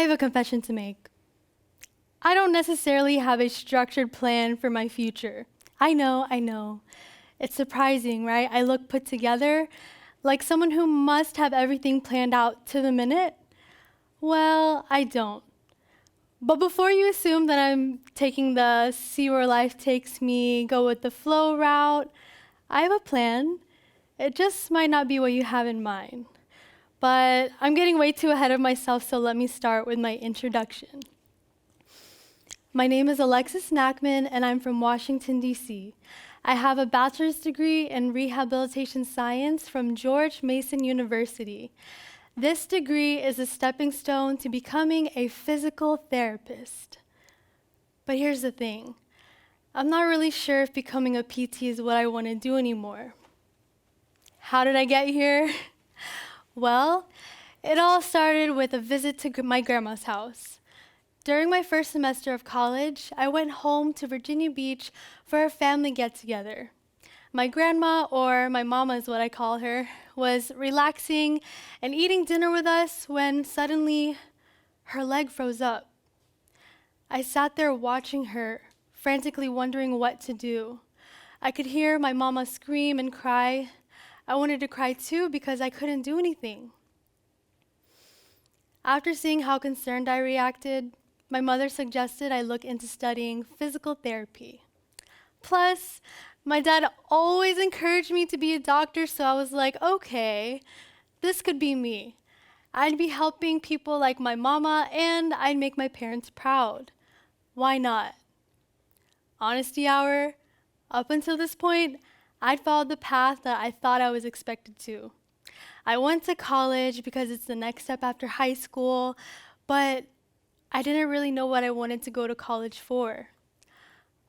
have a confession to make. I don't necessarily have a structured plan for my future. I know. It's surprising, right? I look put together, like someone who must have everything planned out to the minute. Well, I don't. But before you assume that I'm taking the see where life takes me, go with the flow route, I have a plan. It just might not be what you have in mind. But I'm getting way too ahead of myself, so let me start with my introduction. My name is Alexis and I'm from Washington, D.C. I have a bachelor's degree in rehabilitation science from George Mason University. This degree is a stepping stone to becoming a physical therapist. But here's the thing. I'm not really sure if becoming a PT is what I want to do anymore. How did I get here? Well, it all started with a visit to my grandma's house. During my first semester of college, I went home to Virginia Beach for a family get-together. My grandma, or my mama is what I call her, was relaxing and eating dinner with us when suddenly her leg froze up. I sat there watching her, frantically wondering what to do. I could hear my mama scream and cry. I wanted to cry too because I couldn't do anything. After seeing how concerned I reacted, my mother suggested I look into studying physical therapy. Plus, my dad always encouraged me to be a doctor, so I was like, okay, this could be me. I'd be helping people like my mama, and I'd make my parents proud. Why not? Honesty hour, up until this point, I'd followed the path that I thought I was expected to. I went to college because it's the next step after high school, but I didn't really know what I wanted to go to college for.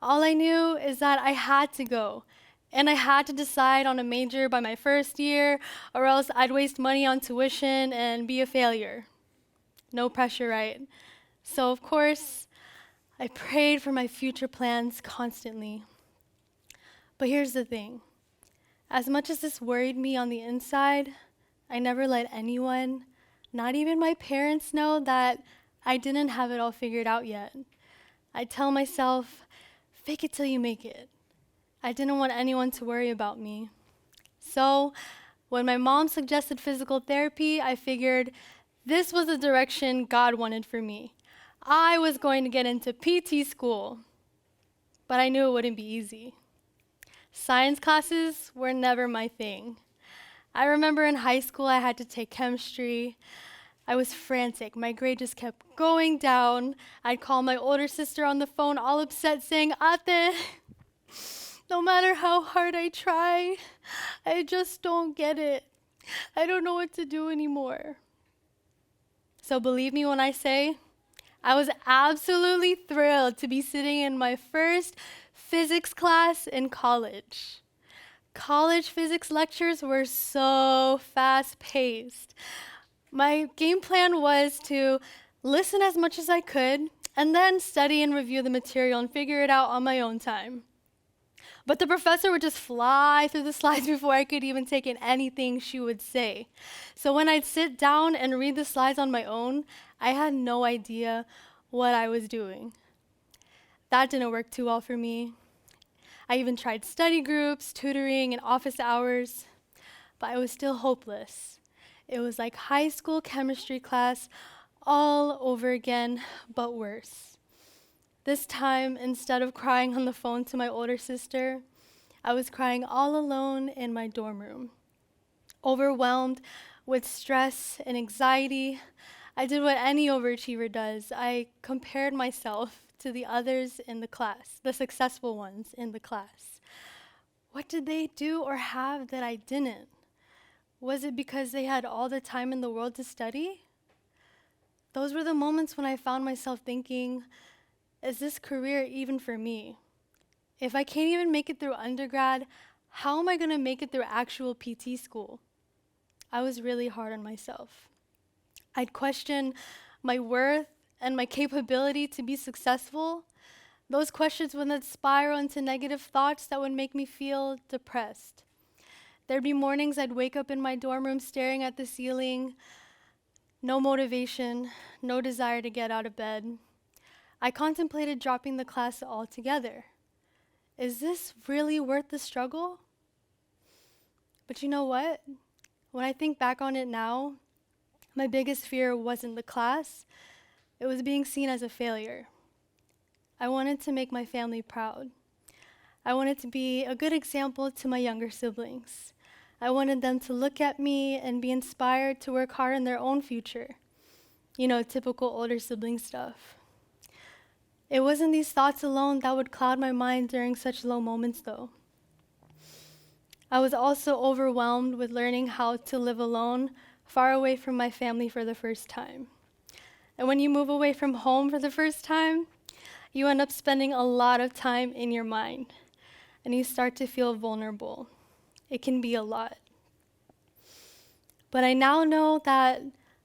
All I knew is that I had to go, and I had to decide on a major by my first year, or else I'd waste money on tuition and be a failure. No pressure, right? So of course, I prayed for my future plans constantly. But here's the thing. As much as this worried me on the inside, I never let anyone, not even my parents, know that I didn't have it all figured out yet. I tell myself, fake it till you make it. I didn't want anyone to worry about me. So when my mom suggested physical therapy, I figured this was the direction God wanted for me. I was going to get into PT school, but I knew it wouldn't be easy. Science classes were never my thing. I remember in high school I had to take chemistry. I was frantic. My grade just kept going down. I'd call my older sister on the phone all upset saying, Ate, no matter how hard I try, I just don't get it. I don't know what to do anymore. So believe me when I say, I was absolutely thrilled to be sitting in my first physics class in college. College physics lectures were so fast-paced. My game plan was to listen as much as I could and then study and review the material and figure it out on my own time. But the professor would just fly through the slides before I could even take in anything she would say. So when I'd sit down and read the slides on my own, I had no idea what I was doing. That didn't work too well for me. I even tried study groups, tutoring, and office hours, but I was still hopeless. It was like high school chemistry class all over again, but worse. This time, instead of crying on the phone to my older sister, I was crying all alone in my dorm room. Overwhelmed with stress and anxiety, I did what any overachiever does. I compared myself to the others in the class, the successful ones in the class. What did they do or have that I didn't? Was it because they had all the time in the world to study? Those were the moments when I found myself thinking, is this career even for me? If I can't even make it through undergrad, how am I going to make it through actual PT school? I was really hard on myself. I'd question my worth and my capability to be successful. Those questions would then spiral into negative thoughts that would make me feel depressed. There'd be mornings I'd wake up in my dorm room staring at the ceiling, No motivation, no desire to get out of bed. I contemplated dropping the class altogether. Is this really worth the struggle? But you know what? When I think back on it now, my biggest fear wasn't the class, it was being seen as a failure. I wanted to make my family proud. I wanted to be a good example to my younger siblings. I wanted them to look at me and be inspired to work hard in their own future. You know, typical older sibling stuff. It wasn't these thoughts alone that would cloud my mind during such low moments, though. I was also overwhelmed with learning how to live alone, far away from my family for the first time. And when you move away from home for the first time, you end up spending a lot of time in your mind, and you start to feel vulnerable. It can be a lot. But I now know that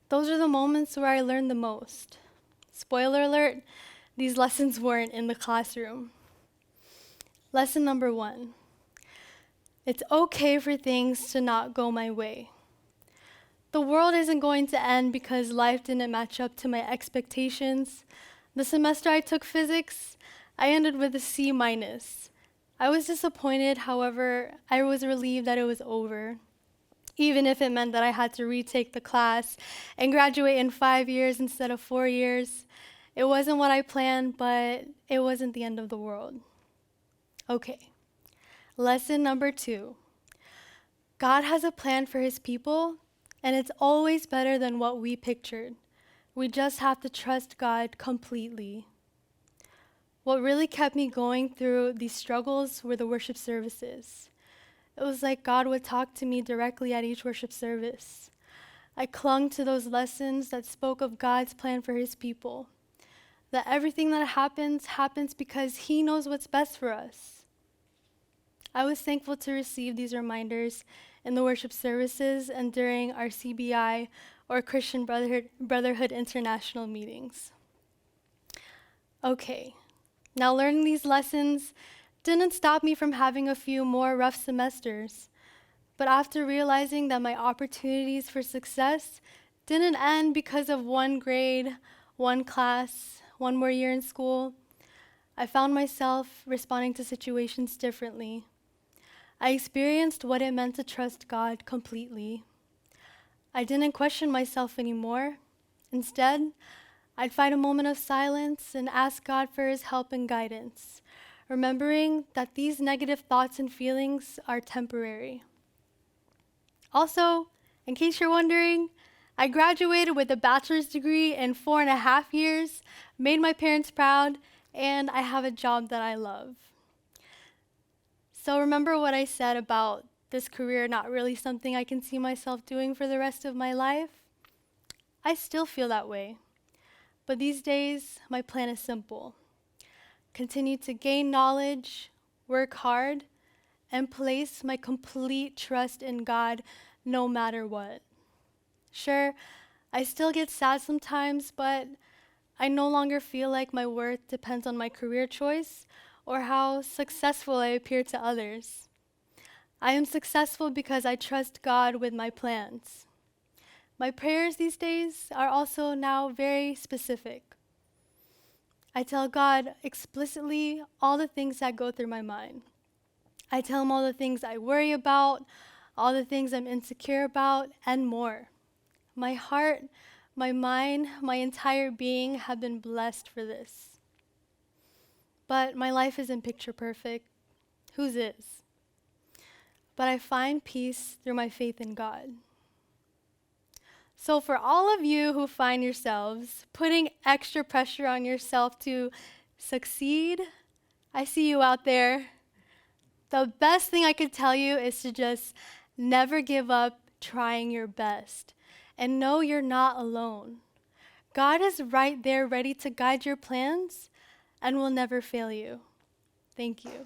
those are the moments where I learn the most. Spoiler alert, these lessons weren't in the classroom. Lesson number 1. It's okay for things to not go my way. The world isn't going to end because life didn't match up to my expectations. The semester I took physics, I ended with a C-. I was disappointed, however, I was relieved that it was over, even if it meant that I had to retake the class and graduate in 5 years instead of 4 years. It wasn't what I planned, but it wasn't the end of the world. Okay, lesson number 2. God has a plan for his people, and it's always better than what we pictured. We just have to trust God completely. What really kept me going through these struggles were the worship services. It was like God would talk to me directly at each worship service. I clung to those lessons that spoke of God's plan for his people, that everything that happens because he knows what's best for us. I was thankful to receive these reminders in the worship services and during our CBI or Christian Brotherhood International meetings. Okay, now learning these lessons didn't stop me from having a few more rough semesters, but after realizing that my opportunities for success didn't end because of one grade, one class, one more year in school, I found myself responding to situations differently. I experienced what it meant to trust God completely. I didn't question myself anymore. Instead, I'd find a moment of silence and ask God for his help and guidance, remembering that these negative thoughts and feelings are temporary. Also, in case you're wondering, I graduated with a bachelor's degree in 4.5 years, made my parents proud, and I have a job that I love. So remember what I said about this career not really something I can see myself doing for the rest of my life? I still feel that way. But these days, my plan is simple. Continue to gain knowledge, work hard, and place my complete trust in God no matter what. Sure, I still get sad sometimes, but I no longer feel like my worth depends on my career choice or how successful I appear to others. I am successful because I trust God with my plans. My prayers these days are also now very specific. I tell God explicitly all the things that go through my mind. I tell him all the things I worry about, all the things I'm insecure about, and more. My heart, my mind, my entire being have been blessed for this. But my life isn't picture perfect. Whose is? But I find peace through my faith in God. So for all of you who find yourselves putting extra pressure on yourself to succeed, I see you out there. The best thing I could tell you is to just never give up trying your best and know you're not alone. God is right there ready to guide your plans and will never fail you. Thank you.